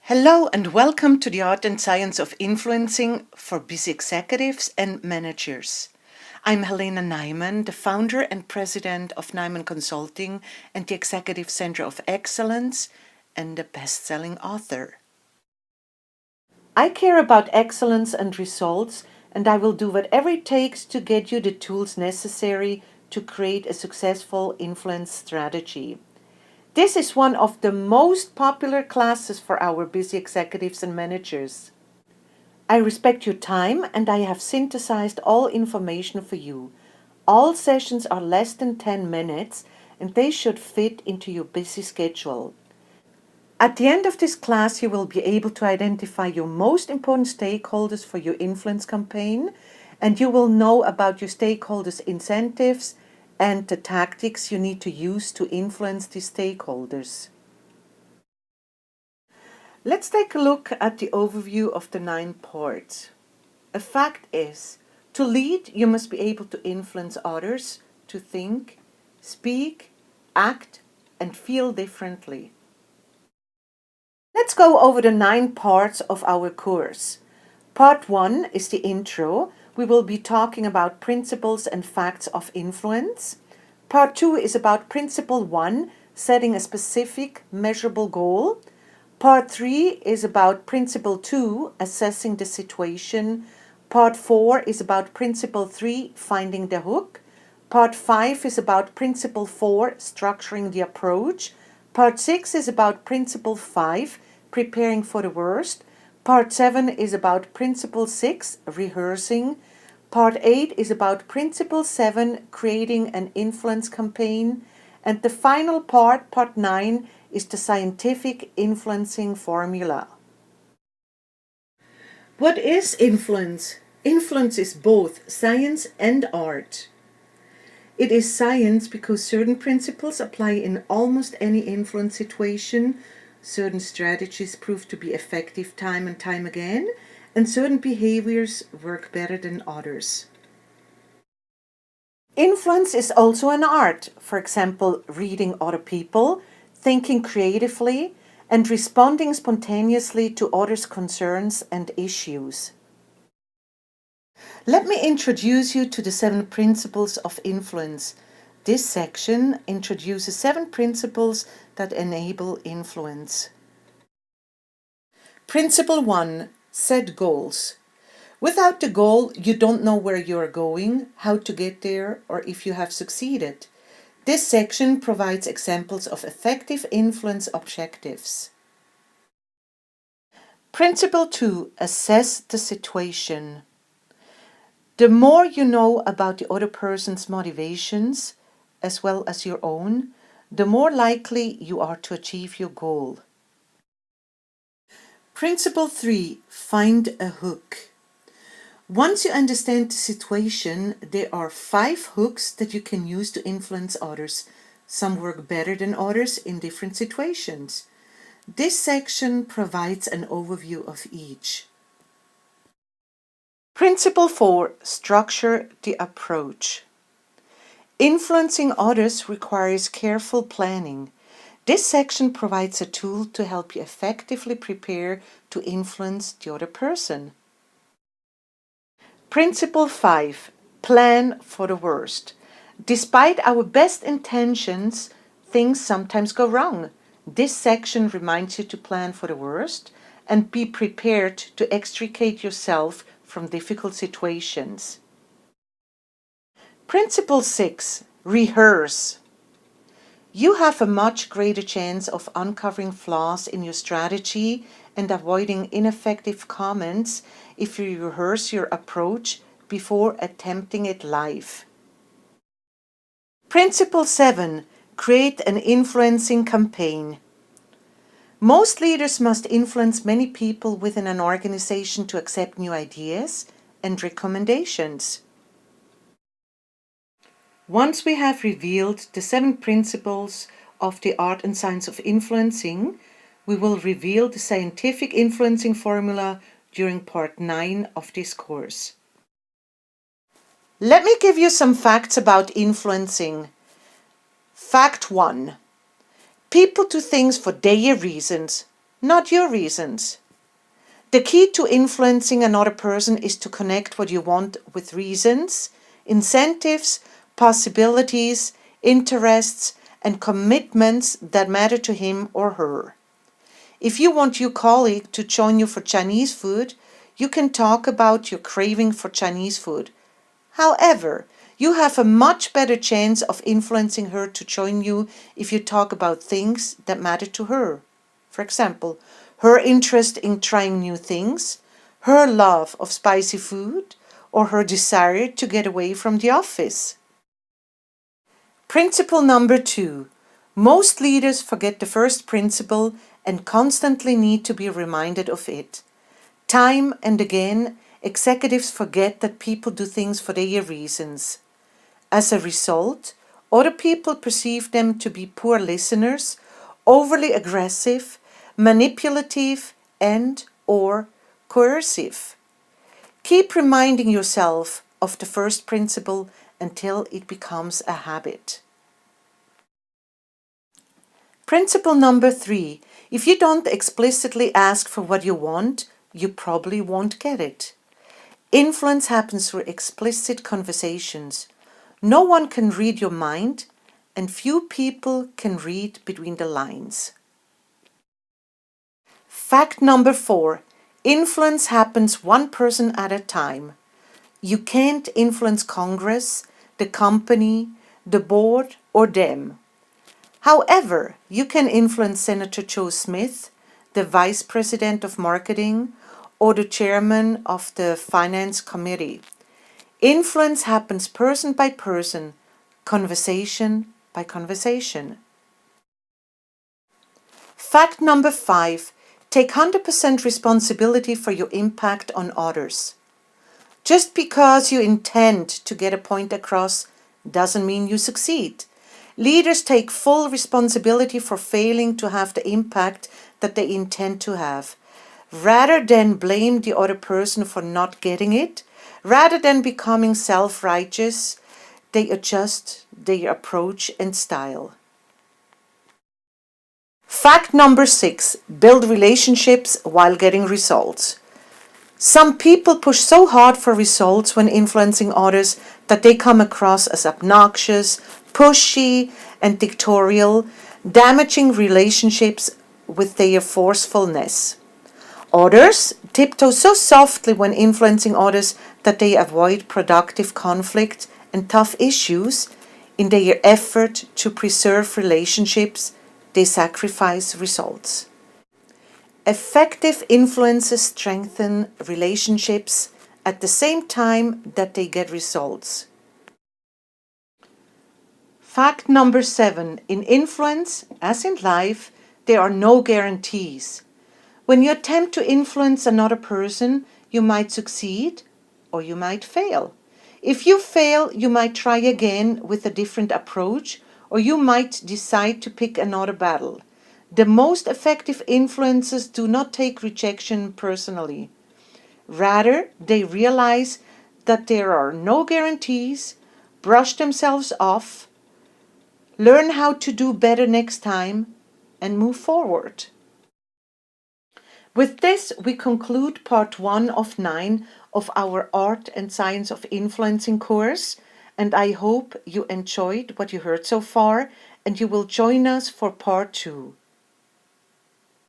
Hello and welcome to the Art and Science of Influencing for Busy Executives and Managers. I'm Helena Nyman, the founder and president of Nyman Consulting and the Executive Center of Excellence and a best-selling author. I care about excellence and results, and I will do whatever it takes to get you the tools necessary to create a successful influence strategy. This is one of the most popular classes for our busy executives and managers. I respect your time and I have synthesized all information for you. All sessions are less than 10 minutes and they should fit into your busy schedule. At the end of this class, you will be able to identify your most important stakeholders for your influence campaign, and you will know about your stakeholders' incentives and the tactics you need to use to influence these stakeholders. Let's take a look at the overview of the 9 parts. A fact is, to lead, you must be able to influence others to think, speak, act, and feel differently. Let's go over the 9 parts of our course. Part 1 is the intro. We will be talking about principles and facts of influence. Part 2 is about Principle 1, setting a specific, measurable goal. Part 3 is about Principle 2, assessing the situation. Part 4 is about Principle 3, finding the hook. Part 5 is about Principle 4, structuring the approach. Part 6 is about Principle 5, preparing for the worst. Part 7 is about Principle 6, rehearsing. Part 8 is about Principle 7, creating an influence campaign. And the final part, Part 9, is the scientific influencing formula. What is influence? Influence is both science and art. It is science because certain principles apply in almost any influence situation. Certain strategies prove to be effective time and time again, and certain behaviors work better than others. Influence is also an art, for example, reading other people, thinking creatively, and responding spontaneously to others' concerns and issues. Let me introduce you to the 7 principles of influence. This section introduces 7 principles that enable influence. Principle 1. Set goals. Without the goal, you don't know where you are going, how to get there, or if you have succeeded. This section provides examples of effective influence objectives. Principle 2. Assess the situation. The more you know about the other person's motivations, as well as your own, the more likely you are to achieve your goal. Principle 3. Find a hook. Once you understand the situation, there are 5 hooks that you can use to influence others. Some work better than others in different situations. This section provides an overview of each. Principle 4. Structure the approach. Influencing others requires careful planning. This section provides a tool to help you effectively prepare to influence the other person. Principle 5. Plan for the worst. Despite our best intentions, things sometimes go wrong. This section reminds you to plan for the worst and be prepared to extricate yourself from difficult situations. Principle 6. Rehearse. You have a much greater chance of uncovering flaws in your strategy and avoiding ineffective comments if you rehearse your approach before attempting it live. Principle 7. Create an influencing campaign. Most leaders must influence many people within an organization to accept new ideas and recommendations. Once we have revealed the 7 principles of the art and science of influencing, we will reveal the scientific influencing formula during part 9 of this course. Let me give you some facts about influencing. Fact 1. People do things for their reasons, not your reasons. The key to influencing another person is to connect what you want with reasons, incentives, possibilities, interests, and commitments that matter to him or her. If you want your colleague to join you for Chinese food, you can talk about your craving for Chinese food. However, you have a much better chance of influencing her to join you if you talk about things that matter to her. For example, her interest in trying new things, her love of spicy food, or her desire to get away from the office. Principle number 2. Most leaders forget the first principle and constantly need to be reminded of it. Time and again, executives forget that people do things for their reasons. As a result, other people perceive them to be poor listeners, overly aggressive, manipulative, and/or coercive. Keep reminding yourself of the first principle until it becomes a habit. Principle number 3. If you don't explicitly ask for what you want, you probably won't get it. Influence happens through explicit conversations. No one can read your mind, and few people can read between the lines. Fact number 4. Influence happens one person at a time. You can't influence Congress, the company, the board, or them. However, you can influence Senator Joe Smith, the Vice President of Marketing, or the Chairman of the Finance Committee. Influence happens person by person, conversation by conversation. Fact number 5. Take 100% responsibility for your impact on others. Just because you intend to get a point across doesn't mean you succeed. Leaders take full responsibility for failing to have the impact that they intend to have. Rather than blame the other person for not getting it, rather than becoming self-righteous, they adjust their approach and style. Fact number 6. Build relationships while getting results. Some people push so hard for results when influencing others that they come across as obnoxious, pushy, and dictatorial, damaging relationships with their forcefulness. Others tiptoe so softly when influencing others that they avoid productive conflict and tough issues. In their effort to preserve relationships, they sacrifice results. Effective influences strengthen relationships at the same time that they get results. Fact number 7. In influence, as in life, there are no guarantees. When you attempt to influence another person, you might succeed or you might fail. If you fail, you might try again with a different approach, or you might decide to pick another battle. The most effective influencers do not take rejection personally. Rather, they realize that there are no guarantees, brush themselves off, learn how to do better next time, and move forward. With this, we conclude part 1 of 9 of our Art and Science of Influencing course, and I hope you enjoyed what you heard so far and you will join us for part 2.